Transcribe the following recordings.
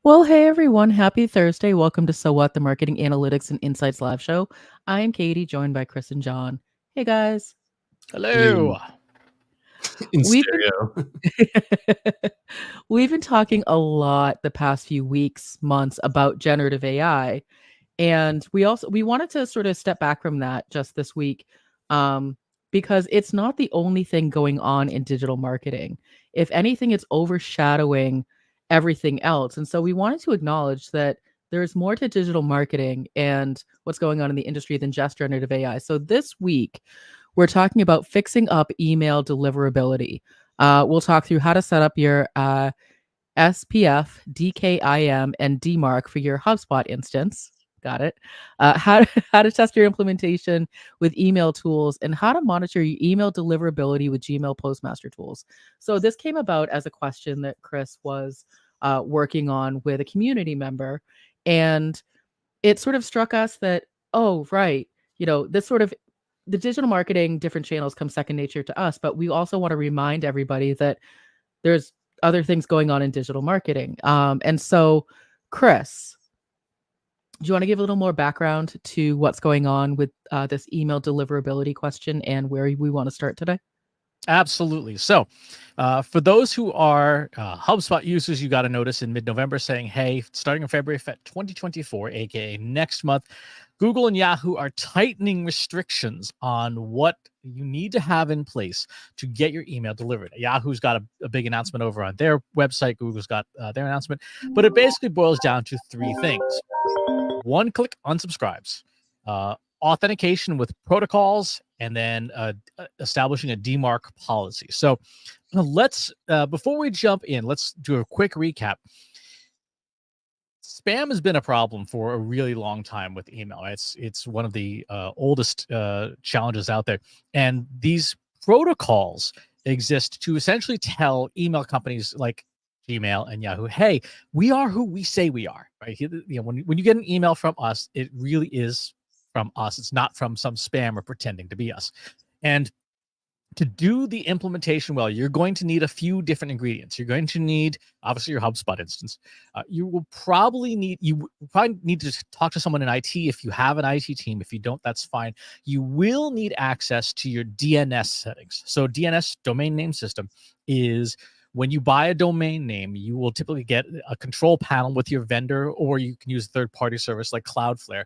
Well, hey everyone, happy Thursday. Welcome to So What, the Marketing Analytics and Insights Live Show. I am Katie, joined by Chris and John. Hey guys. Hello. In We've been stereo. we've been talking a lot the past few weeks, months about generative AI. And we wanted to sort of step back from that just this week, because it's not the only thing going on in digital marketing. If anything, it's overshadowing everything else. And so we wanted to acknowledge that there's more to digital marketing and what's going on in the industry than just generative AI. So this week, we're talking about fixing up email deliverability. We'll talk through how to set up your SPF, DKIM, and DMARC for your Hubspot instance. Got it. How to test your implementation with email tools and how to monitor your email deliverability with Gmail Postmaster tools. So this came about as a question that Chris was working on with a community member, and it sort of struck us that, oh, right, this sort of the digital marketing, different channels come second nature to us, but we also want to remind everybody that there's other things going on in digital marketing. And so, Chris, do you want to give a little more background to what's going on with this email deliverability question and where we want to start today? Absolutely. So, for those who are HubSpot users, you got a notice in mid-November saying, hey, starting in February 2024, aka next month, Google and Yahoo are tightening restrictions on what you need to have in place to get your email delivered. Yahoo's got a big announcement over on their website. Google's got their announcement, but it basically boils down to three things. One-click unsubscribes, authentication with protocols, and then establishing a DMARC policy. So let's, before we jump in, let's do a quick recap. Spam has been a problem for a really long time with email. It's one of the oldest challenges out there. And these protocols exist to essentially tell email companies like Gmail and Yahoo, hey, we are who we say we are, right? When you get an email from us, it really is from us. It's not from some spam or pretending to be us. And to do the implementation well, you're going to need a few different ingredients. You're going to need, obviously, your HubSpot instance. You will probably need to talk to someone in IT if you have an IT team. If you don't, that's fine. You will need access to your DNS settings. So DNS, domain name system, is when you buy a domain name, you will typically get a control panel with your vendor, or you can use a third-party service like Cloudflare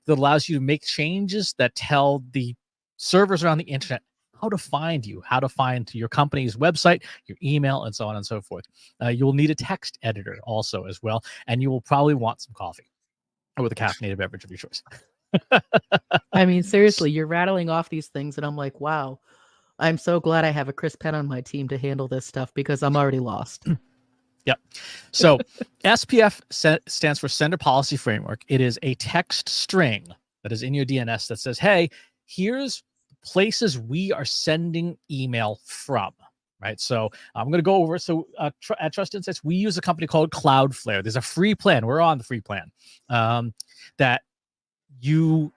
that allows you to make changes that tell the servers around the internet how to find you, how to find your company's website, your email, and so on and so forth. You'll need a text editor also as well, and you will probably want some coffee or with a caffeinated beverage of your choice. I mean, seriously, you're rattling off these things, and I'm like, wow, I'm so glad I have a Chris Penn on my team to handle this stuff because I'm already lost. Yep. So SPF stands for Sender Policy Framework. It is a text string that is in your DNS that says, hey, here's places we are sending email from, right? So I'm going to go over. So at Trust Insights, we use a company called Cloudflare. There's a free plan. We're on the free plan that you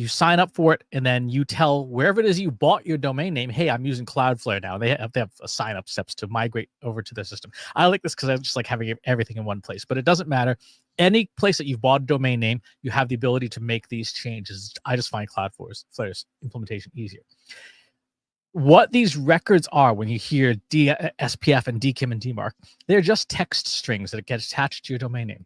sign up for it, and then you tell wherever it is you bought your domain name, hey, I'm using Cloudflare now. They have a sign up steps to migrate over to their system. I like this because I just like having everything in one place, but it doesn't matter. Any place that you've bought a domain name, you have the ability to make these changes. I just find Cloudflare's implementation easier. What these records are, when you hear SPF and DKIM and DMARC, they're just text strings that get attached to your domain name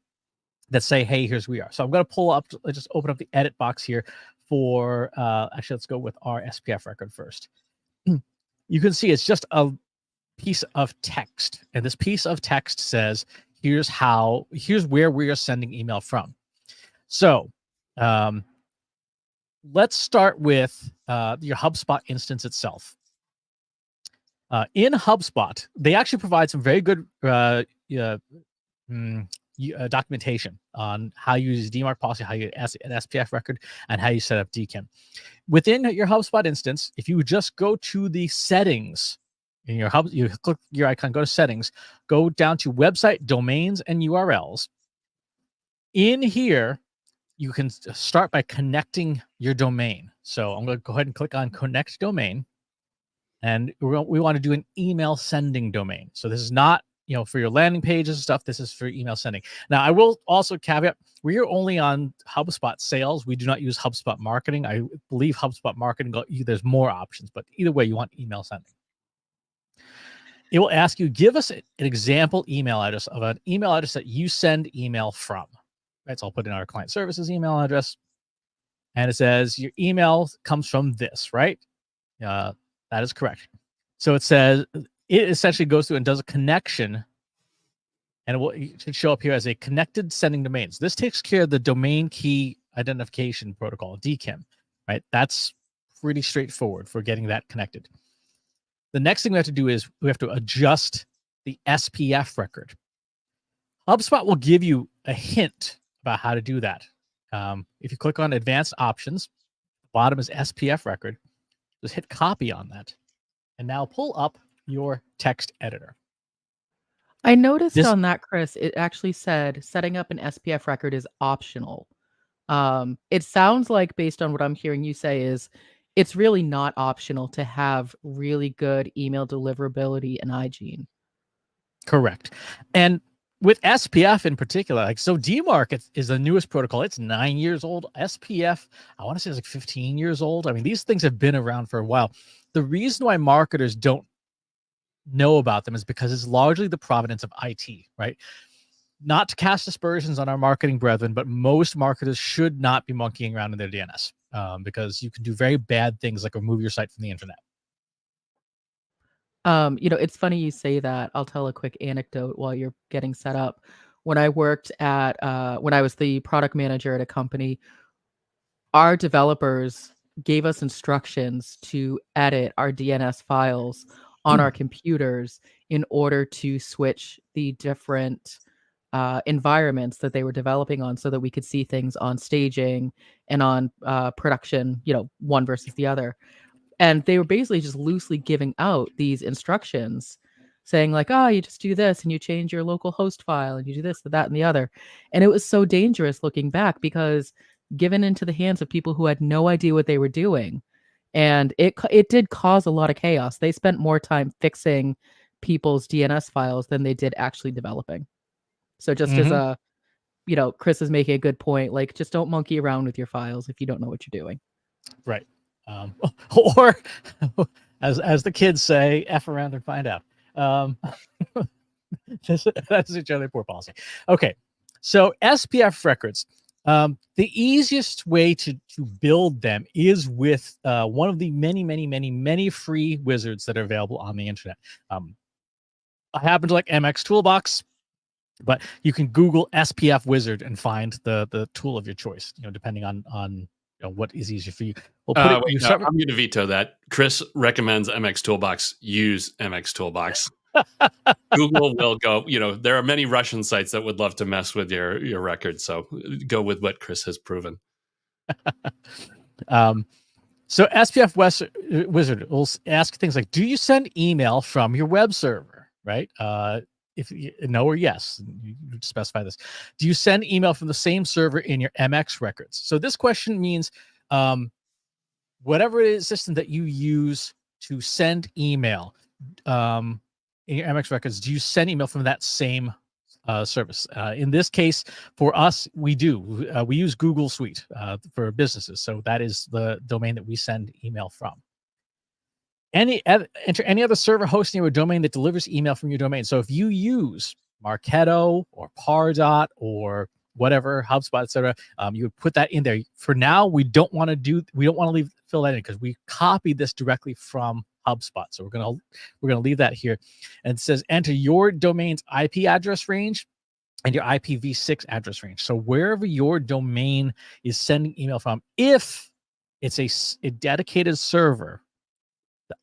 that say, hey, here's who we are. So I'm going to pull up, let's just open up the edit box here for, actually, let's go with our SPF record first. You can see it's just a piece of text. And this piece of text says, here's where we are sending email from. So let's start with your HubSpot instance itself. In HubSpot, they actually provide some very good documentation on how you use DMARC policy, how you use an SPF record, and how you set up DKIM. Within your HubSpot instance, if you just go to the settings in your Hub, you click your icon, go to settings, go down to website, domains, and URLs. In here, you can start by connecting your domain. So I'm going to go ahead and click on connect domain. And we want to do an email sending domain. So this is not for your landing pages and stuff. This is for email sending. Now, I will also caveat, we are only on HubSpot sales. We do not use HubSpot marketing. I believe HubSpot marketing, there's more options, but either way, you want email sending. It will ask you, give us an example email address of an email address that you send email from. Right, so I'll put in our client services email address. And it says your email comes from this, right? That is correct. So it says, it essentially goes through and does a connection, and it should show up here as a connected sending domains. This takes care of the domain key identification protocol, DKIM, right? That's pretty straightforward for getting that connected. The next thing we have to do is we have to adjust the SPF record. HubSpot will give you a hint about how to do that. If you click on advanced options, the bottom is SPF record. Just hit copy on that, and now pull up your text editor. I noticed on that, Chris, it actually said setting up an SPF record is optional. It sounds like, based on what I'm hearing you say, is it's really not optional to have really good email deliverability and hygiene. Correct. And with SPF in particular, so DMARC is the newest protocol. It's 9 years old. SPF, I want to say it's like 15 years old. I mean, these things have been around for a while. The reason why marketers don't know about them is because it's largely the providence of IT, right? Not to cast aspersions on our marketing brethren, but most marketers should not be monkeying around in their DNS because you can do very bad things like remove your site from the internet. It's funny you say that. I'll tell a quick anecdote while you're getting set up. When I worked when I was the product manager at a company, our developers gave us instructions to edit our DNS files on our computers in order to switch the different environments that they were developing on so that we could see things on staging and on production, one versus the other. And they were basically just loosely giving out these instructions saying like, you just do this and you change your local host file and you do this, that, and the other. And it was so dangerous looking back because given into the hands of people who had no idea what they were doing. And it did cause a lot of chaos. They spent more time fixing people's DNS files than they did actually developing. So just as a, Chris is making a good point, like just don't monkey around with your files if you don't know what you're doing. Right. Or as the kids say, F around and find out. That's a generally poor policy. Okay. So SPF records, the easiest way to build them is with one of the many free wizards that are available on the internet. I happen to like MX Toolbox, but you can Google SPF wizard and find the tool of your choice, depending on what is easier for you. I'm going to veto that. Chris recommends MX Toolbox. Use MX Toolbox. Google will go, there are many Russian sites that would love to mess with your record. So go with what Chris has proven. So SPF wizard will ask things like, do you send email from your web server? Right. If no or yes, you specify this. Do you send email from the same server in your MX records? So this question means whatever it is system that you use to send email in your MX records, do you send email from that same service? In this case, for us, we do. We use Google Suite for businesses. So that is the domain that we send email from. Enter any other server hosting or domain that delivers email from your domain. So if you use Marketo or Pardot or whatever, HubSpot, etc., you would put that in there. For now, we don't want to fill that in because we copied this directly from HubSpot. So we're gonna leave that here. And it says enter your domain's IP address range and your IPv6 address range. So wherever your domain is sending email from, if it's a dedicated server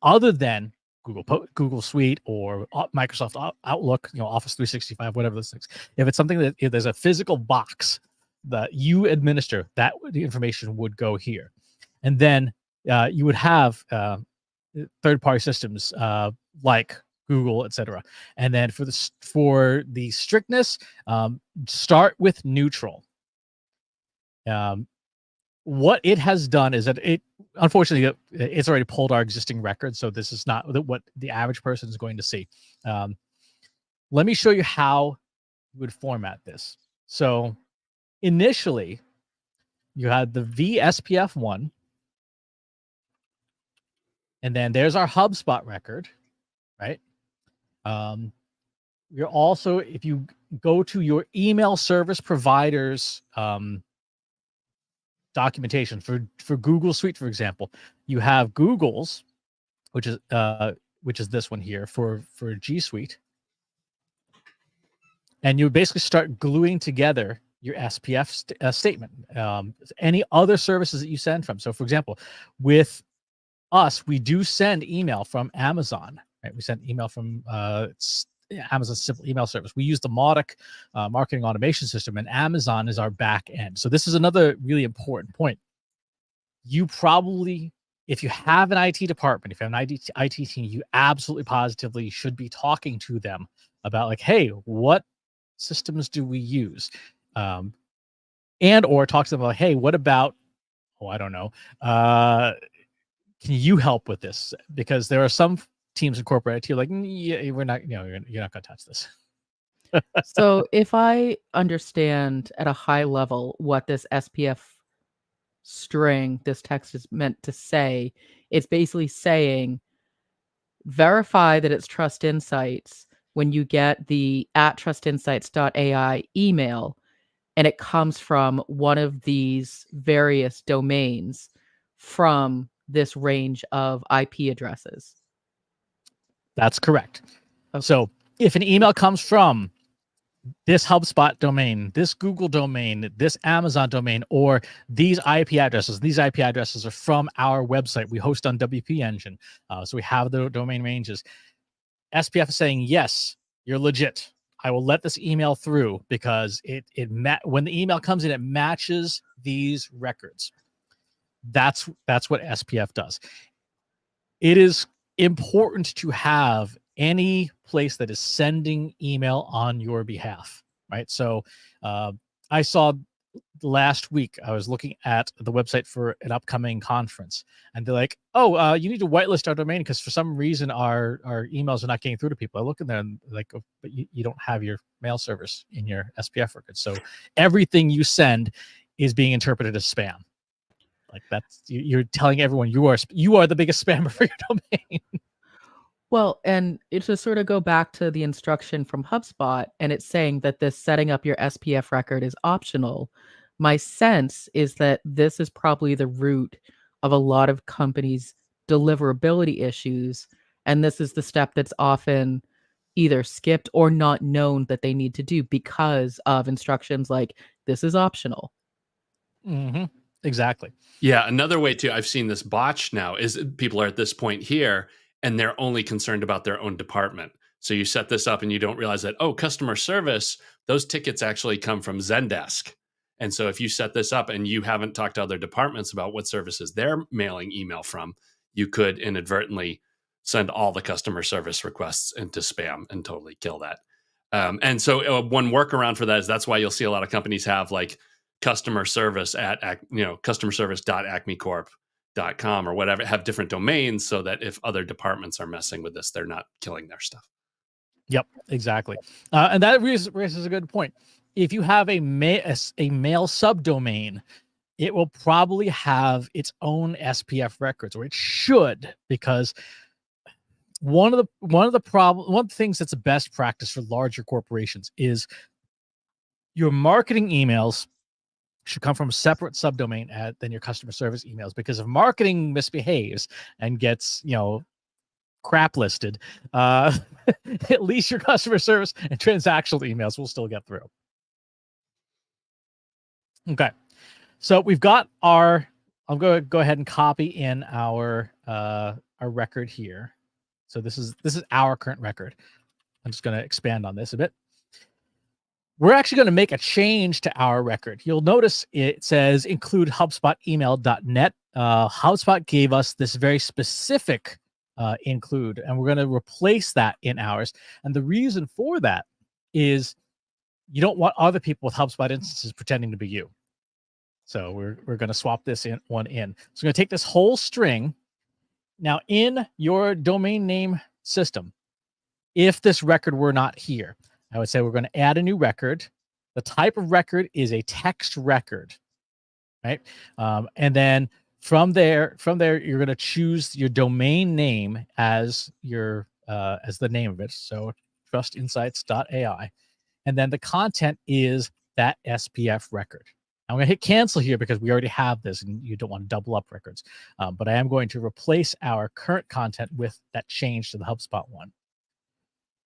other than Google Suite or Microsoft Outlook, Office 365, whatever those things. If it's something that if there's a physical box that you administer, that the information would go here, and then you would have third-party systems like Google, etc. And then for the strictness, start with neutral. What it has done is that unfortunately, it's already pulled our existing record. So this is not what the average person is going to see. let me show you how you would format this. So initially, you had the VSPF1, and then there's our HubSpot record, right? You're also, if you go to your email service providers documentation for Google Suite, for example, you have Google's, which is this one here for G Suite, and you basically start gluing together your SPF statement. Any other services that you send from. So, for example, with us, we do send email from Amazon, right? We send email from Amazon's simple email service. We use the Mautic marketing automation system, and Amazon is our back end. So this is another really important point. You probably, if you have an IT department, if you have an IT team, you absolutely positively should be talking to them about like, hey, what systems do we use? And or talk to them about, hey, what about, I don't know, can you help with this? Because there are some teams in corporate IT like, yeah, we're not, you're not going to touch this. So if I understand at a high level what this SPF string, this text is meant to say, it's basically saying, verify that it's Trust Insights when you get the @trustinsights.ai email, and it comes from one of these various domains from this range of IP addresses. That's correct. Okay. So if an email comes from this HubSpot domain, this Google domain, this Amazon domain, or these IP addresses are from our website. We host on WP Engine. So we have the domain ranges. SPF is saying, yes, you're legit. I will let this email through because when the email comes in, it matches these records. That's what SPF does. It is important to have any place that is sending email on your behalf, right? So I saw last week, I was looking at the website for an upcoming conference, and they're like, oh, you need to whitelist our domain because for some reason our emails are not getting through to people. I look at them like, oh, but you don't have your mail service in your SPF record. So everything you send is being interpreted as spam. Like you're telling everyone you are the biggest spammer for your domain. Well, and it's to sort of go back to the instruction from HubSpot, and it's saying that this setting up your SPF record is optional. My sense is that this is probably the root of a lot of companies' deliverability issues, and this is the step that's often either skipped or not known that they need to do because of instructions like this is optional. Mm-hmm. Exactly. Yeah, another way too, I've seen this botched now, is people are at this point here and they're only concerned about their own department. So you set this up and you don't realize that, customer service, those tickets actually come from Zendesk. And so if you set this up and you haven't talked to other departments about what services they're mailing email from, you could inadvertently send all the customer service requests into spam and totally kill that. And so one workaround for that is that's why you'll see a lot of companies have like customer service at customerservice.acmecorp.com or whatever, have different domains so that if other departments are messing with this, they're not killing their stuff. Yep, exactly. And that raises a good point. If you have a mail subdomain, it will probably have its own SPF records, or it should, because one of the things that's a best practice for larger corporations is your marketing emails should come from a separate subdomain than your customer service emails, because if marketing misbehaves and gets crap listed, at least your customer service and transactional emails will still get through. Okay, so we've got I'm going to go ahead and copy in our record here. So this is our current record. I'm just going to expand on this a bit. We're actually going to make a change to our record. You'll notice it says include HubSpot email.net. HubSpot gave us this very specific include, and we're going to replace that in ours. And the reason for that is you don't want other people with HubSpot instances pretending to be you. So we're going to swap this one in. So we're going to take this whole string. Now in your domain name system, if this record were not here, I would say we're going to add a new record. The type of record is a text record, right? And then from there, you're going to choose your domain name as your as the name of it. So trustinsights.ai, and then the content is that SPF record. I'm going to hit cancel here because we already have this, and you don't want to double up records. But I am going to replace our current content with that change to the HubSpot one.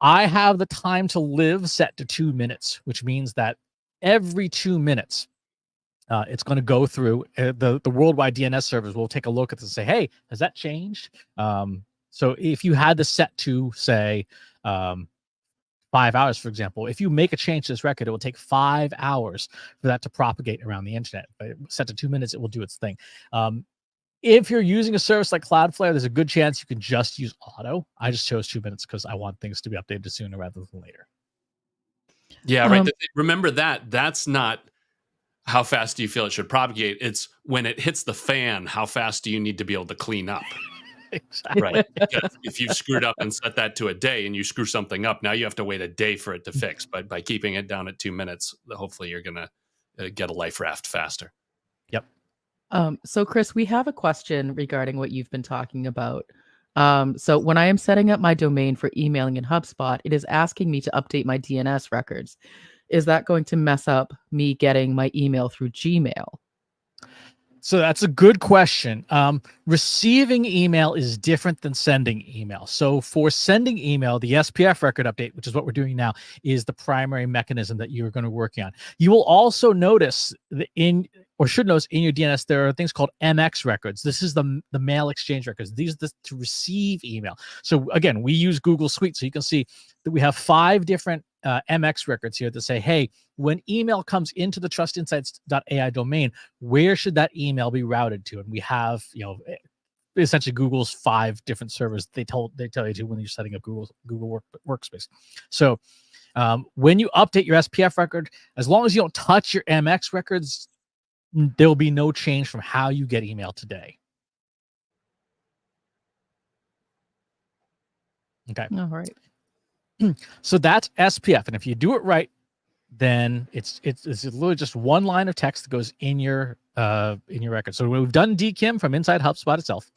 I have the time to live set to 2 minutes, which means that every 2 minutes, it's going to go through the worldwide DNS servers will take a look at this and say, hey, has that changed? So if you had this set to, say, 5 hours, for example, if you make a change to this record, it will take 5 hours for that to propagate around the internet. But set to 2 minutes, it will do its thing. If you're using a service like Cloudflare, there's a good chance you can just use auto. I just chose 2 minutes because I want things to be updated sooner rather than later. Yeah, right. Remember that's not how fast do you feel it should propagate. It's when it hits the fan, how fast do you need to be able to clean up? Exactly. Right. Because if you've screwed up and set that to a day and you screw something up, now you have to wait a day for it to fix. But by keeping it down at 2 minutes, hopefully you're going to get a life raft faster. Yep. So Chris, we have a question regarding what you've been talking about. So when I am setting up my domain for emailing in HubSpot, it is asking me to update my DNS records. Is that going to mess up me getting my email through Gmail? So that's a good question. Receiving email is different than sending email. So for sending email, the SPF record update, which is what we're doing now, is the primary mechanism that you're going to work on. You will also notice should notice in your DNS, there are things called MX records. This is the mail exchange records. These are to receive email. So again, we use Google Suite. So you can see that we have 5 different MX records here that say, hey, when email comes into the trustinsights.ai domain, where should that email be routed to? And we have, essentially Google's 5 different servers. They tell you to when you're setting up Google Workspace. So when you update your SPF record, as long as you don't touch your MX records, there will be no change from how you get email today. Okay. All right. So that's SPF, and if you do it right, then it's literally just one line of text that goes in your record. So we've done DKIM from inside HubSpot itself.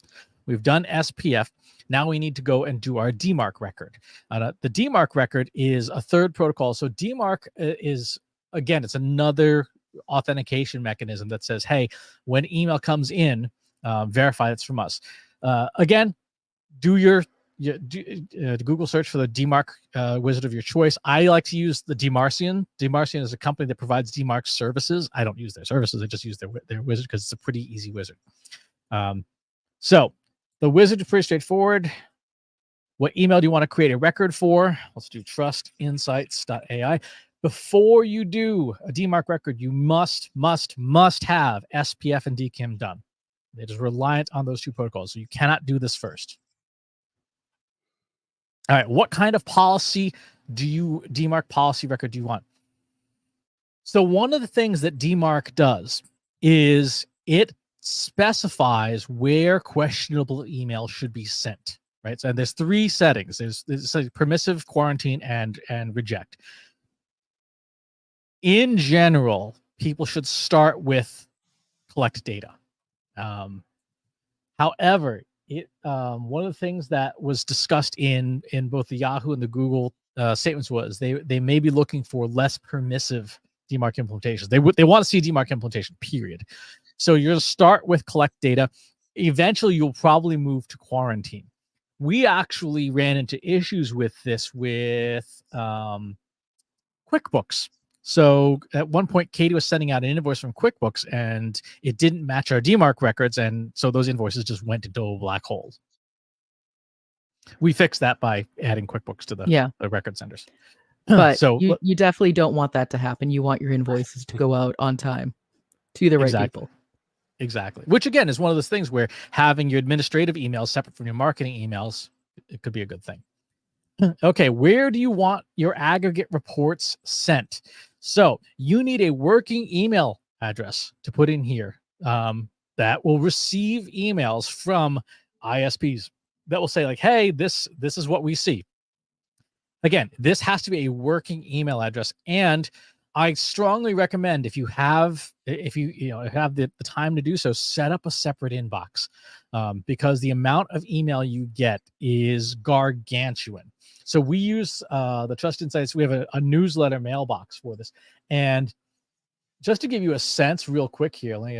We've done SPF. Now we need to go and do our DMARC record. The DMARC record is a third protocol. So DMARC is, again, it's another authentication mechanism that says, hey, when email comes in, verify it's from us. Again, do Google search for the DMARC wizard of your choice. I like to use the DMARCian. DMARCian is a company that provides DMARC services. I don't use their services. I just use their wizard because it's a pretty easy wizard. So the wizard is pretty straightforward. What email do you want to create a record for? Let's do trustinsights.ai. Before you do a DMARC record, you must have SPF and DKIM done. It is reliant on those 2 protocols. So you cannot do this first. All right, what kind of DMARC policy record do you want? So one of the things that DMARC does is it specifies where questionable email should be sent, right? So there's 3 settings. There's like permissive, quarantine, and reject. In general, people should start with collect data. However, one of the things that was discussed in both the Yahoo and the Google statements was they may be looking for less permissive DMARC implementations. They want to see DMARC implementation, period. So you're going to start with collect data. Eventually, you'll probably move to quarantine. We actually ran into issues with this with QuickBooks. So at one point, Katie was sending out an invoice from QuickBooks, and it didn't match our DMARC records, and so those invoices just went into a black hole. We fixed that by adding QuickBooks to the record senders. But so you definitely don't want that to happen. You want your invoices to go out on time to the right people. Exactly. Which, again, is one of those things where having your administrative emails separate from your marketing emails, it could be a good thing. Okay, where do you want your aggregate reports sent? So you need a working email address to put in here that will receive emails from ISPs that will say, like, hey, this is what we see. again, this has to be a working email address. And I strongly recommend if you have the time to do so, set up a separate inbox, because the amount of email you get is gargantuan. So we use the Trust Insights. We have a newsletter mailbox for this. And just to give you a sense real quick here, let me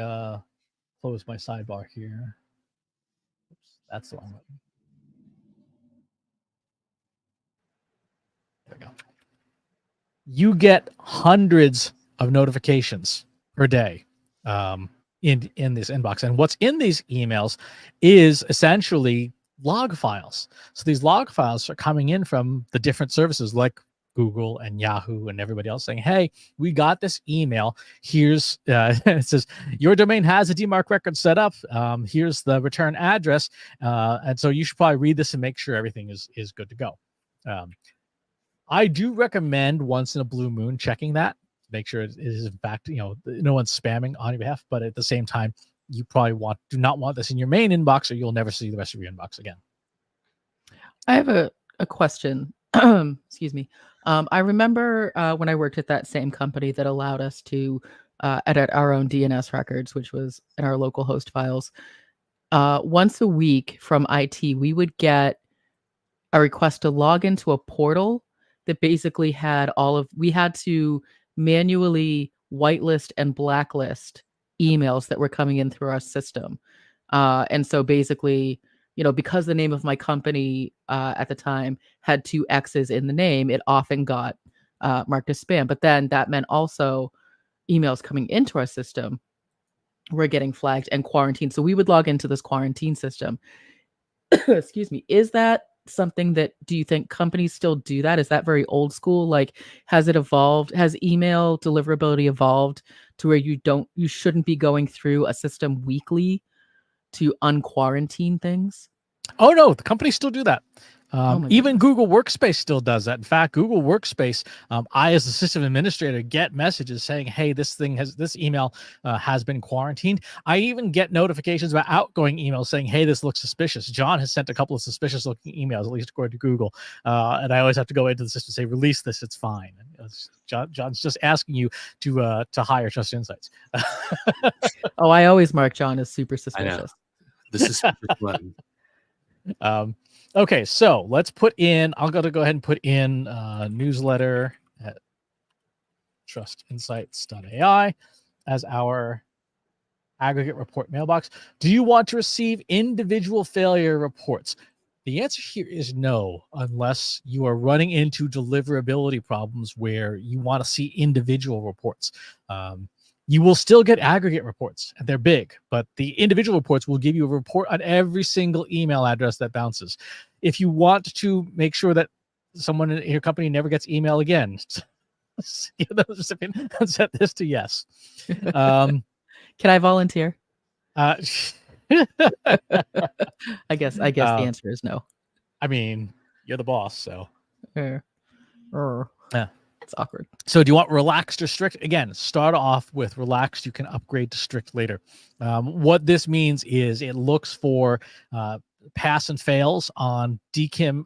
close my sidebar here. Oops, that's the wrong button. There we go. You get hundreds of notifications per day in this inbox. And what's in these emails is essentially log files. So these log files are coming in from the different services like Google and Yahoo and everybody else saying, hey, we got this email. Here's, it says, your domain has a DMARC record set up. Here's the return address. And so you should probably read this and make sure everything is good to go. I do recommend once in a blue moon checking that, make sure it is in fact, no one's spamming on your behalf, but at the same time, you probably do not want this in your main inbox, or you'll never see the rest of your inbox again. I have a question. Excuse me. I remember when I worked at that same company that allowed us to edit our own DNS records, which was in our local host files. Once a week from IT, we would get a request to log into a portal that basically had we had to manually whitelist and blacklist emails that were coming in through our system. And so basically, because the name of my company at the time had 2 X's in the name, it often got marked as spam. But then that meant also emails coming into our system were getting flagged and quarantined. So we would log into this quarantine system. Excuse me. Is that something that, do you think companies still do that? Is that very old school? Like, has it evolved? Has email deliverability evolved to where you shouldn't be going through a system weekly to unquarantine things? Oh no, the companies still do that. Even goodness. Google Workspace still does that. In fact, Google Workspace, I as a system administrator get messages saying, hey, this email has been quarantined. I even get notifications about outgoing emails saying, hey, this looks suspicious. John has sent a couple of suspicious looking emails, at least according to Google. And I always have to go into the system and say, release this, it's fine. John's just asking you to hire Trust Insights. Oh, I always mark John as super suspicious. This is super fun. Okay, so let's put in, I'm going to go ahead and put in newsletter at trustinsights.ai as our aggregate report mailbox. Do you want to receive individual failure reports? The answer here is no, unless you are running into deliverability problems where you want to see individual reports. You will still get aggregate reports, and they're big, but the individual reports will give you a report on every single email address that bounces. If you want to make sure that someone in your company never gets email again, set this to yes. Can I volunteer? I guess the answer is no. I mean, you're the boss, so. Yeah. It's awkward. So do you want relaxed or strict? Again, start off with relaxed. You can upgrade to strict later. What this means is it looks for pass and fails on DKIM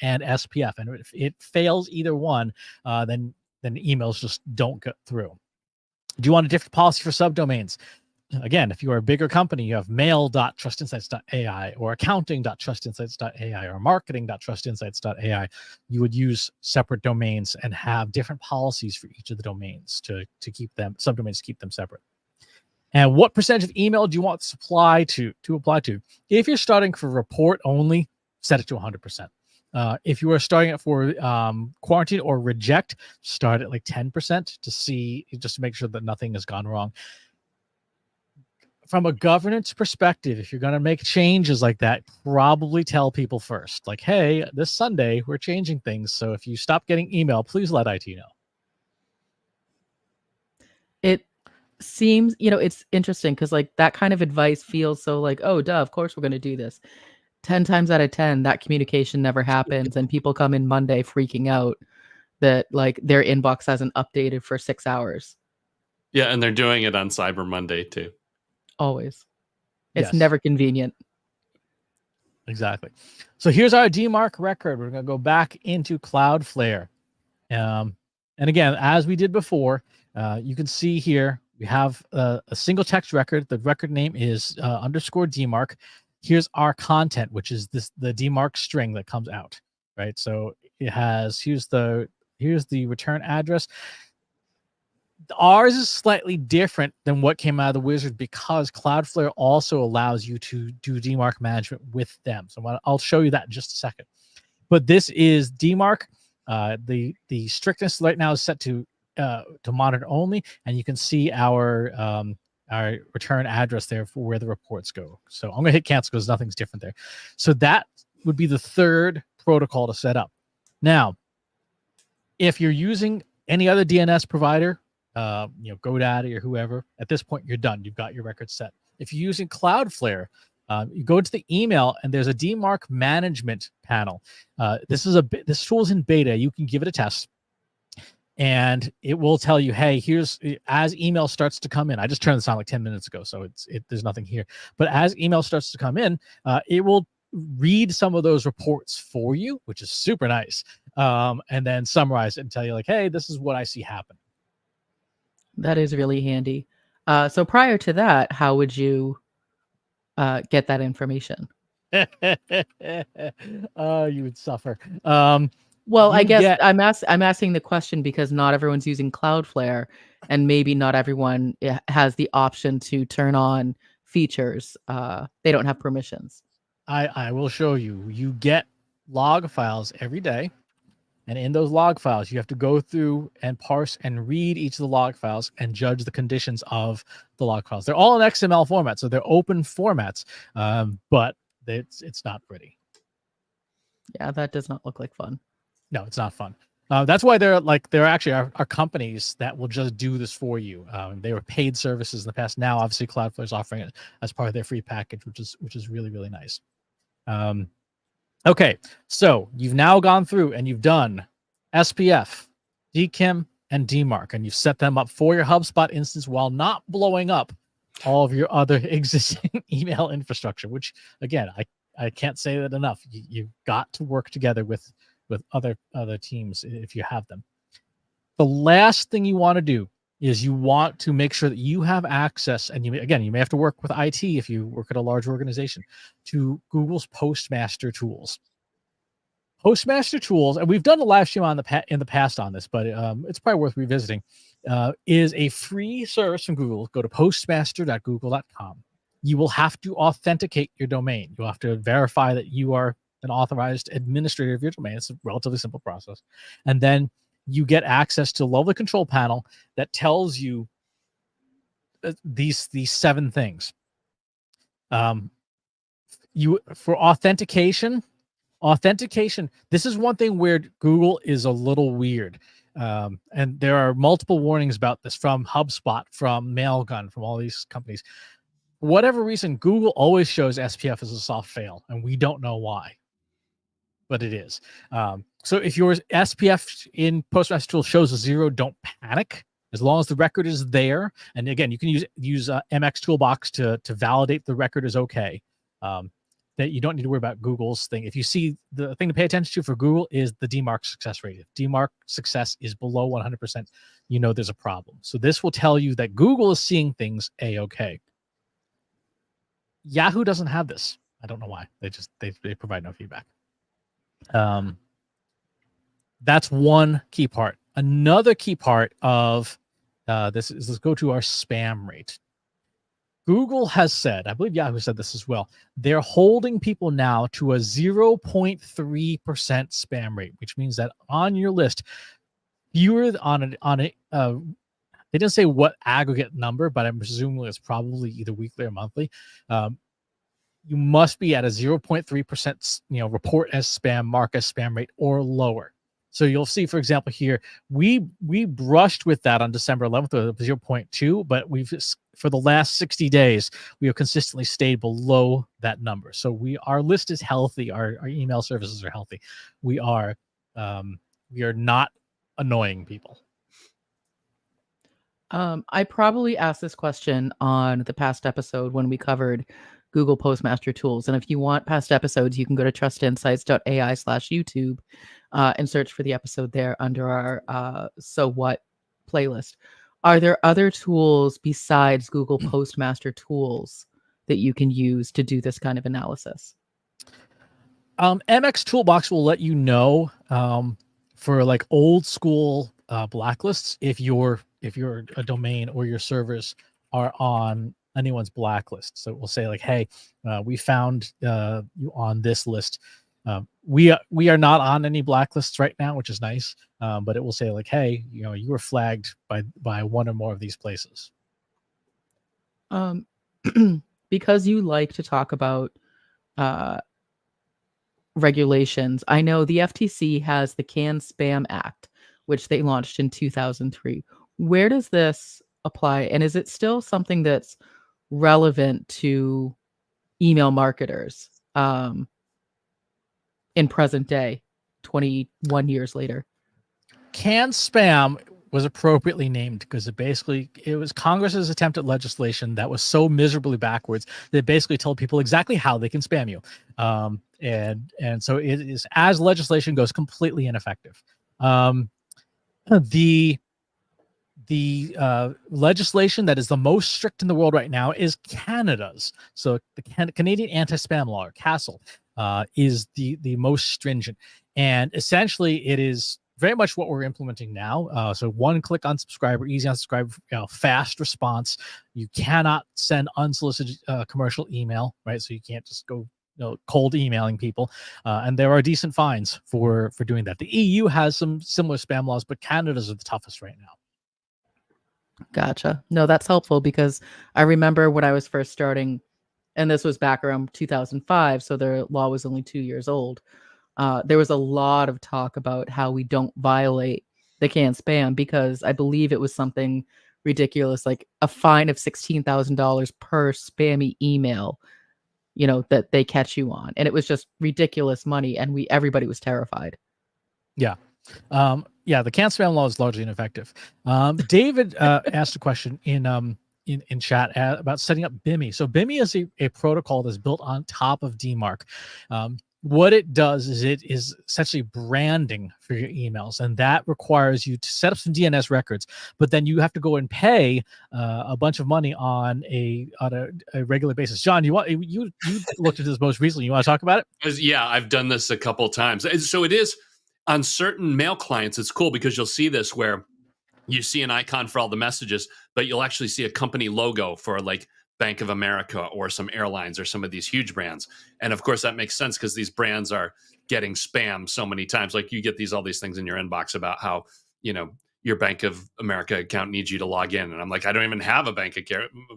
and SPF. And if it fails either one, then emails just don't get through. Do you want a different policy for subdomains? Again, if you are a bigger company, you have mail.trustinsights.ai or accounting.trustinsights.ai or marketing.trustinsights.ai. You would use separate domains and have different policies for each of the domains to keep them, subdomains to keep them separate. And what percentage of email do you want to apply to? If you're starting for report only, set it to 100%. If you are starting it for quarantine or reject, start at like 10% just to make sure that nothing has gone wrong. From a governance perspective, if you're going to make changes like that, probably tell people first, like, hey, this Sunday, we're changing things. So if you stop getting email, please let IT know. It seems, it's interesting because like that kind of advice feels so like, oh, duh, of course we're going to do this. 10 times out of 10, that communication never happens. And people come in Monday freaking out that like their inbox hasn't updated for 6 hours. Yeah, and they're doing it on Cyber Monday too. Always. It's never convenient. Exactly. So here's our DMARC record. We're going to go back into Cloudflare. And again, as we did before, you can see here, we have a single text record. The record name is underscore DMARC. Here's our content, which is the DMARC string that comes out, right? So it has, here's the return address. Ours is slightly different than what came out of the wizard because Cloudflare also allows you to do DMARC management with them. So I'll show you that in just a second. But this is DMARC. The strictness right now is set to monitor only, and you can see our return address there for where the reports go. So I'm gonna hit cancel because nothing's different there. So that would be the third protocol to set up. Now, if you're using any other DNS provider, GoDaddy or whoever, at this point you're done. You've got your record set. If you're using Cloudflare, you go into the email and there's a DMARC management panel. This tool is in beta. You can give it a test, and it will tell you, hey, here's as email starts to come in. I just turned this on like 10 minutes ago, so there's nothing here. But as email starts to come in, it will read some of those reports for you, which is super nice, and then summarize it and tell you like, hey, this is what I see happen. That is really handy. So prior to that, how would you get that information? You would suffer. Well, I guess I'm asking the question because not everyone's using Cloudflare, and maybe not everyone has the option to turn on features. They don't have permissions. I will show you. You get log files every day. And in those log files, you have to go through and parse and read each of the log files and judge the conditions of the log files. They're all in XML format, so they're open formats, but it's not pretty. Yeah, that does not look like fun. No, it's not fun. That's why there actually are companies that will just do this for you. They were paid services in the past. Now, obviously, Cloudflare is offering it as part of their free package, which is really, really nice. Okay, so you've now gone through and you've done SPF, DKIM, and DMARC, and you've set them up for your HubSpot instance while not blowing up all of your other existing email infrastructure, which, again, I can't say that enough. You've got to work together with other teams if you have them. The last thing you want to do is you want to make sure that you have access, and you may have to work with IT if you work at a large organization, to Google's Postmaster tools. Postmaster tools, and we've done a live stream in the past on this, but it's probably worth revisiting, is a free service from Google. Go to postmaster.google.com. You will have to authenticate your domain. You'll have to verify that you are an authorized administrator of your domain. It's a relatively simple process. And then you get access to a lovely control panel that tells you these 7 things. For authentication, this is one thing where Google is a little weird. And there are multiple warnings about this from HubSpot, from Mailgun, from all these companies. For whatever reason, Google always shows SPF as a soft fail, and we don't know why, but it is. So if your SPF in Postmaster Tool shows a 0, don't panic. As long as the record is there, and again, you can use MX Toolbox to validate the record is okay. That you don't need to worry about Google's thing. If you see, the thing to pay attention to for Google is the DMARC success rate. If DMARC success is below 100%, you know there's a problem. So this will tell you that Google is seeing things A-okay. Yahoo doesn't have this. I don't know why. They provide no feedback. That's one key part. Another key part of this is, let's go to our spam rate. Google has said, I believe Yahoo said this as well, they're holding people now to a 0.3% spam rate, which means that on your list, fewer they didn't say what aggregate number, but I'm presuming it's probably either weekly or monthly. You must be at a 0.3%, report as spam, mark as spam rate, or lower. So you'll see, for example, here, we brushed with that on December 11th with 0.2, but for the last 60 days, we have consistently stayed below that number. So our list is healthy. Our email services are healthy. We are not annoying people. I probably asked this question on the past episode when we covered Google Postmaster Tools. And if you want past episodes, you can go to trustinsights.ai/YouTube and search for the episode there under our So What playlist. Are there other tools besides Google Postmaster Tools that you can use to do this kind of analysis? MX Toolbox will let you know for like old school blacklists if your a domain or your servers are on anyone's blacklist. So it will say like, hey, we found you on this list. We are not on any blacklists right now, which is nice. But it will say like, hey, you were flagged by one or more of these places. Because you like to talk about regulations, I know the FTC has the CAN-SPAM Act, which they launched in 2003. Where does this apply? And is it still something that's relevant to email marketers in present day, 21 years later? CAN-SPAM was appropriately named because it was Congress's attempt at legislation that was so miserably backwards that it basically told people exactly how they can spam you. And so it is, as legislation goes, completely ineffective. The legislation that is the most strict in the world right now is Canada's. So the Canadian Anti-Spam Law, or CASL, is the most stringent. And essentially, it is very much what we're implementing now. So one click unsubscribe, easy unsubscribe, fast response. You cannot send unsolicited commercial email, right? So you can't just go cold emailing people. And there are decent fines for doing that. The EU has some similar spam laws, but Canada's are the toughest right now. Gotcha. No, that's helpful because I remember when I was first starting, and this was back around 2005, so the law was only 2 years old. There was a lot of talk about how we don't violate the CAN-SPAM because I believe it was something ridiculous, like a fine of $16,000 per spammy email, that they catch you on. And it was just ridiculous money, and everybody was terrified. Yeah. The CAN-SPAM law is largely ineffective. David asked a question in chat about setting up BIMI. So BIMI is a protocol that's built on top of DMARC. What it does is it is essentially branding for your emails, and that requires you to set up some DNS records, but then you have to go and pay a bunch of money on a regular basis. John, you looked at this most recently. You want to talk about it? Yeah, I've done this a couple of times. So it is on certain mail clients. It's cool because you'll see this where you see an icon for all the messages, but you'll actually see a company logo for like Bank of America or some airlines or some of these huge brands. And of course that makes sense because these brands are getting spam so many times. Like you get all these things in your inbox about how, your Bank of America account needs you to log in. And I'm like, I don't even have a Bank of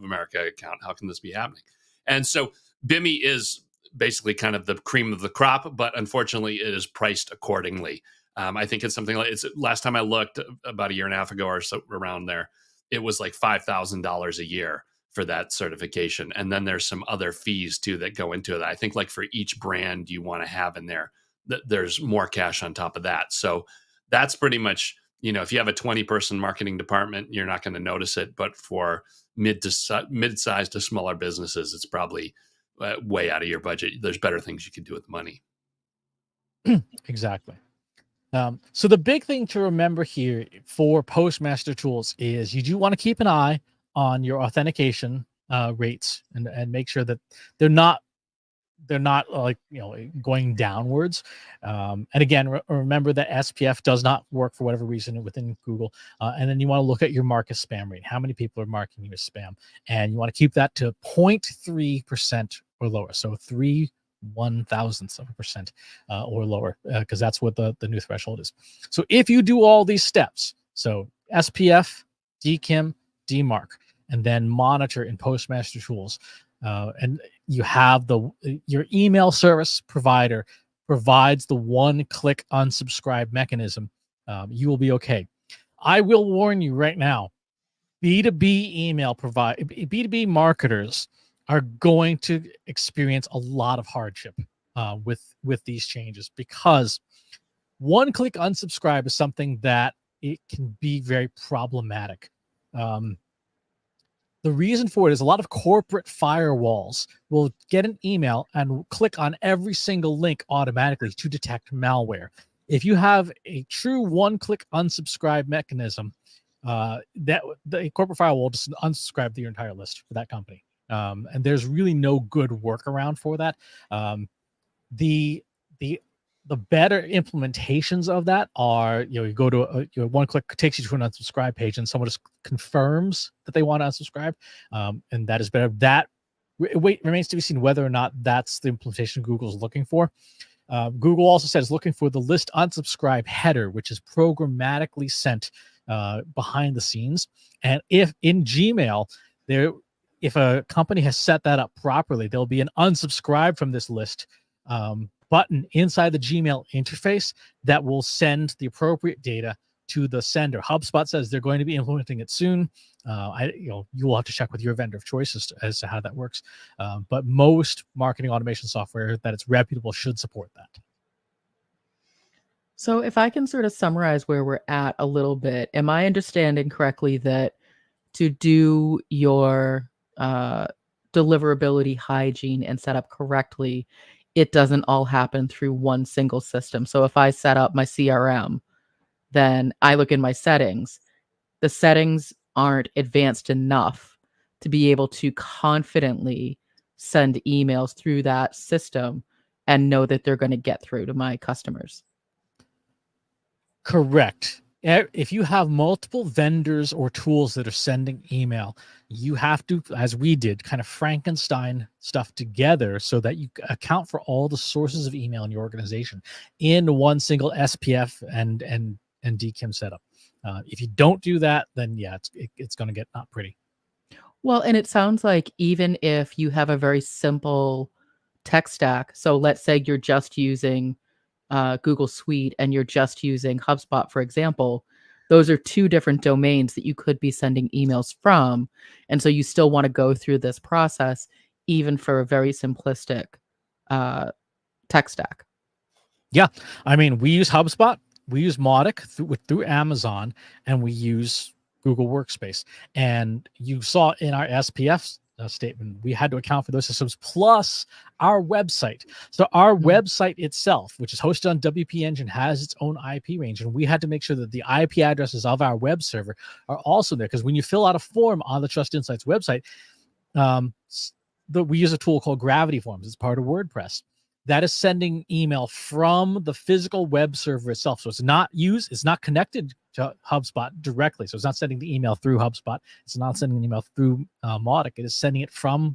America account. How can this be happening? And so BIMI is basically kind of the cream of the crop, but unfortunately it is priced accordingly. I think it's something like last time I looked about a year and a half ago or so around there, it was like $5,000 a year for that certification. And then there's some other fees too that go into it. I think like for each brand you want to have in there, there's more cash on top of that. So that's pretty much, if you have a 20-person marketing department, you're not going to notice it. But for mid-sized to smaller businesses, it's probably way out of your budget. There's better things you can do with the money. Exactly. So the big thing to remember here for Postmaster Tools is you do want to keep an eye on your authentication rates and make sure that they're not like going downwards. And again, remember that SPF does not work for whatever reason within Google. And then you want to look at your mark as spam rate. How many people are marking you as spam? And you want to keep that to 0.3% or lower. So 0.001 of a percent or lower, because that's what the new threshold is. So if you do all these steps, so SPF, DKIM, DMARC, and then monitor in Postmaster Tools, and you have your email service provider provides the one-click unsubscribe mechanism, you will be okay. I will warn you right now, B2B marketers are going to experience a lot of hardship with these changes, because one-click unsubscribe is something that it can be very problematic. The reason for it is a lot of corporate firewalls will get an email and click on every single link automatically to detect malware. If you have a true one-click unsubscribe mechanism, that the corporate firewall will just unsubscribe to your entire list for that company. And there's really no good workaround for that. The better implementations of that are, you go to one click takes you to an unsubscribe page and someone just confirms that they want to unsubscribe. And that is better. That remains to be seen whether or not that's the implementation Google's looking for. Google also says looking for the list unsubscribe header, which is programmatically sent behind the scenes. And if in Gmail, if a company has set that up properly, there'll be an unsubscribe from this list button inside the Gmail interface that will send the appropriate data to the sender. HubSpot says they're going to be implementing it soon. You will have to check with your vendor of choice as to how that works. But most marketing automation software that it's reputable should support that. So if I can sort of summarize where we're at a little bit, am I understanding correctly that to do your deliverability hygiene and set up correctly, it doesn't all happen through one single system? So if I set up my CRM, then I look in my settings. The settings aren't advanced enough to be able to confidently send emails through that system and know that they're going to get through to my customers. Correct. If you have multiple vendors or tools that are sending email, you have to, as we did, kind of Frankenstein stuff together so that you account for all the sources of email in your organization in one single SPF and DKIM setup. If you don't do that, then yeah, it's going to get not pretty. Well, and it sounds like even if you have a very simple tech stack, so let's say you're just using Google Suite and you're just using HubSpot, for example, those are two different domains that you could be sending emails from. And so you still want to go through this process, even for a very simplistic tech stack. Yeah. I mean, we use HubSpot, we use Mautic through Amazon, and we use Google Workspace. And you saw in our SPF statement, we had to account for those systems plus our website. So our website itself, which is hosted on WP Engine, has its own IP range, and we had to make sure that the IP addresses of our web server are also there, because when you fill out a form on the Trust Insights website, we use a tool called Gravity Forms. It's part of WordPress. That is sending email from the physical web server itself. So it's not connected to HubSpot directly. So it's not sending the email through HubSpot. It's not sending an email through Mautic. It is sending it from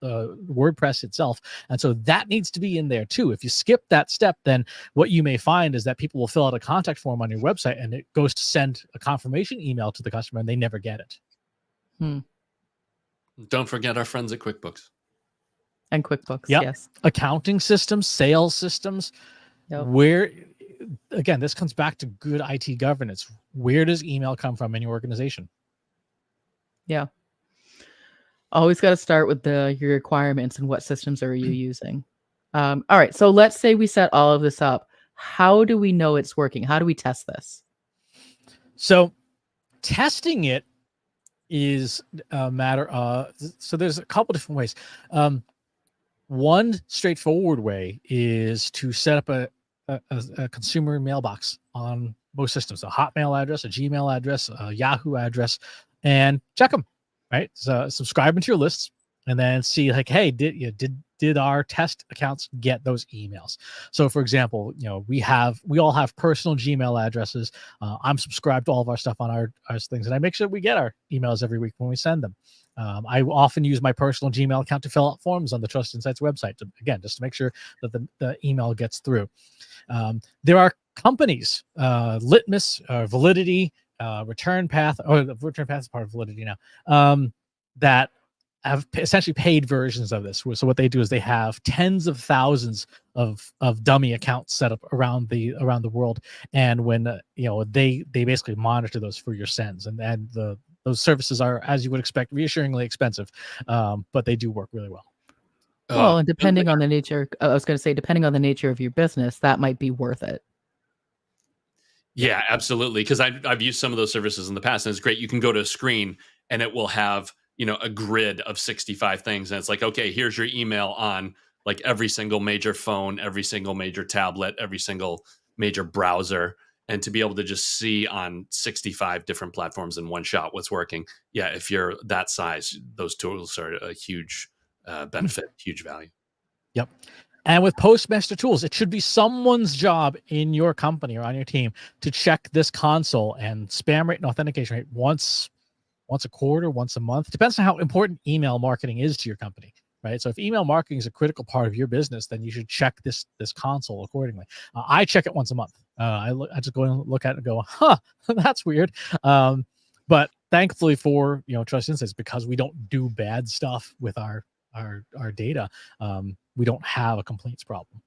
WordPress itself. And so that needs to be in there too. If you skip that step, then what you may find is that people will fill out a contact form on your website and it goes to send a confirmation email to the customer and they never get it. Don't forget our friends at QuickBooks. And QuickBooks, yep. Yes. Accounting systems, sales systems, where, again, this comes back to good IT governance. Where does email come from in your organization? Yeah. Always got to start with your requirements and what systems are you using. All right. So let's say we set all of this up. How do we know it's working? How do we test this? So testing it is a matter of, so there's a couple different ways. One straightforward way is to set up a consumer mailbox on most systems, a Hotmail address, a Gmail address, a Yahoo address, and check them, right? So subscribe into your lists and then see like, hey, did our test accounts get those emails? So for example, we all have personal Gmail addresses. I'm subscribed to all of our stuff on our things, and I make sure we get our emails every week when we send them. I often use my personal Gmail account to fill out forms on the Trust Insights website, just to make sure that the email gets through. There are companies, Litmus, Validity, Return Path, or the Return Path is part of Validity now, that have essentially paid versions of this. So what they do is they have tens of thousands of dummy accounts set up around the world, and when they basically monitor those for your sends, and those services are, as you would expect, reassuringly expensive, but they do work really well. Well, and depending on the nature, I was going to say, depending on the nature of your business, that might be worth it. Yeah, absolutely. Because I've used some of those services in the past, and it's great. You can go to a screen and it will have a grid of 65 things, and it's like, okay, here's your email on like every single major phone, every single major tablet, every single major browser, and to be able to just see on 65 different platforms in one shot what's working. Yeah, if you're that size, those tools are a huge benefit, huge value. Yep. And with Postmaster tools, it should be someone's job in your company or on your team to check this console and spam rate and authentication rate once a quarter, once a month. Depends on how important email marketing is to your company, right? So if email marketing is a critical part of your business, then you should check this console accordingly. I check it once a month. I just go and look at it and go, that's weird. But thankfully for Trust Insights, because we don't do bad stuff with our data, we don't have a complaints problem.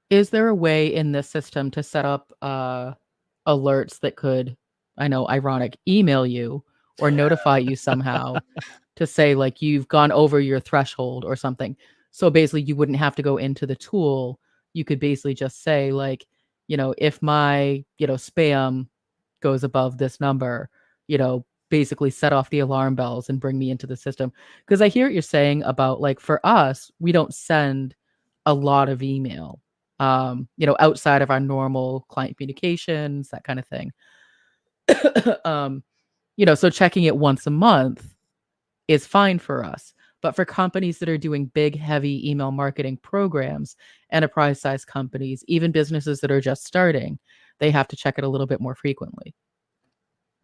Is there a way in this system to set up alerts that could, I know, ironic, email you or notify you somehow to say like you've gone over your threshold or something? So basically you wouldn't have to go into the tool. You could basically just say like, if my, spam goes above this number, basically set off the alarm bells and bring me into the system. Because I hear what you're saying about like, for us, we don't send a lot of email, outside of our normal client communications, that kind of thing. So checking it once a month is fine for us. But for companies that are doing big, heavy email marketing programs, enterprise-sized companies, even businesses that are just starting, they have to check it a little bit more frequently.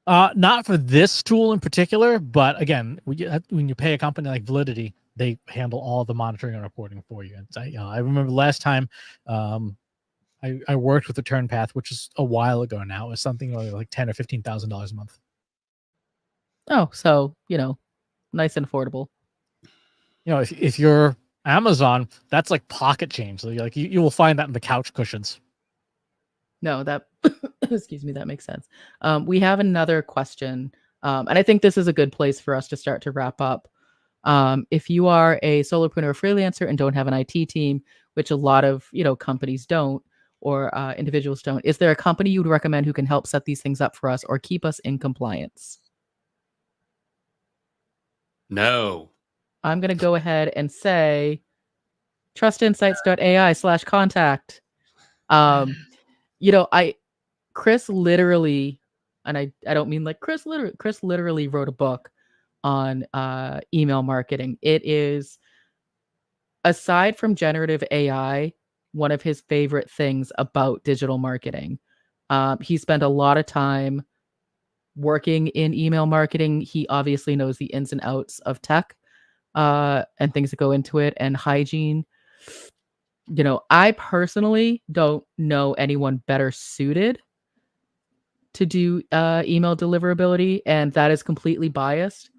Not for this tool in particular, but again, when you pay a company like Validity, they handle all the monitoring and reporting for you. And I remember last time I worked with Return Path, which is a while ago now. It was something like $10,000 or $15,000 a month. Oh, so nice and affordable. If you're Amazon, that's like pocket change. So you will find that in the couch cushions. No, that excuse me, that makes sense. We have another question, and I think this is a good place for us to start to wrap up. If you are a solopreneur or freelancer and don't have an IT team, which a lot of companies don't, or individuals don't, is there a company you would recommend who can help set these things up for us or keep us in compliance? No. I'm going to go ahead and say trustinsights.ai/contact. Chris literally, and I don't mean like Chris literally wrote a book on email marketing. It is, aside from generative AI, one of his favorite things about digital marketing. He spent a lot of time working in email marketing. He obviously knows the ins and outs of tech and things that go into it and hygiene. I personally don't know anyone better suited to do email deliverability, and that is completely biased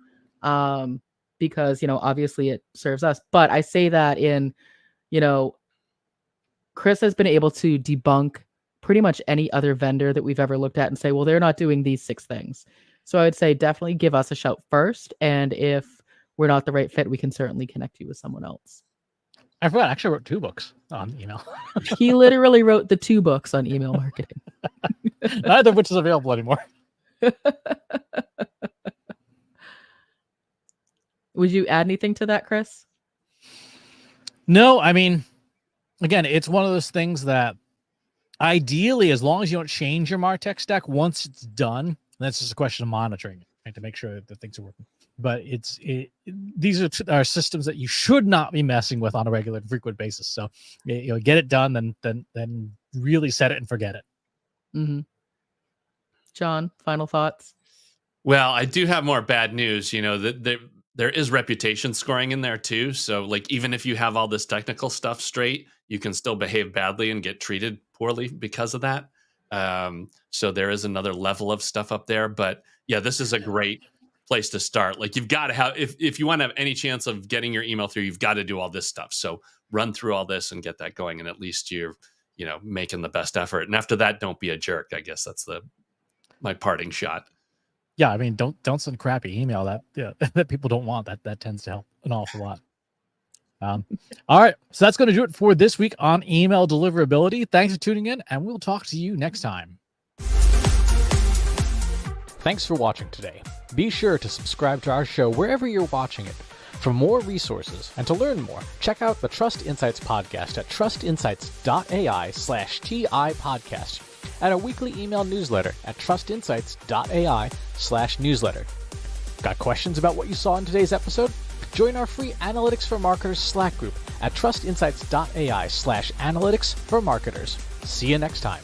because obviously it serves us. But I say that in Chris has been able to debunk pretty much any other vendor that we've ever looked at and say, well, they're not doing these 6 things. So I would say definitely give us a shout first, and if we're not the right fit, we can certainly connect you with someone else. I forgot, I actually wrote 2 books on email. He literally wrote the 2 books on email marketing. Neither of which is available anymore. Would you add anything to that, Chris? No, I mean, again, it's one of those things that ideally, as long as you don't change your MarTech stack, once it's done, that's just a question of monitoring it, right, to make sure that things are working. But these are systems that you should not be messing with on a regular, frequent basis. So get it done, then really set it and forget it. Mm-hmm. John, final thoughts? Well, I do have more bad news. There is reputation scoring in there too. So like, even if you have all this technical stuff straight, you can still behave badly and get treated poorly because of that. So there is another level of stuff up there. But yeah, this is a great place to start. Like, you've got to have, if you want to have any chance of getting your email through, you've got to do all this stuff. So run through all this and get that going. And at least you're, making the best effort. And after that, don't be a jerk. I guess that's my parting shot. Yeah, I mean, don't send crappy email that people don't want. That tends to help an awful lot. All right, so that's going to do it for this week on email deliverability. Thanks for tuning in, and we'll talk to you next time. Thanks for watching today. Be sure to subscribe to our show wherever you're watching it. For more resources and to learn more, check out the Trust Insights podcast at trustinsights.ai/TI podcast and our weekly email newsletter at trustinsights.ai/newsletter. Got questions about what you saw in today's episode? Join our free Analytics for Marketers Slack group at trustinsights.ai/analytics for marketers. See you next time.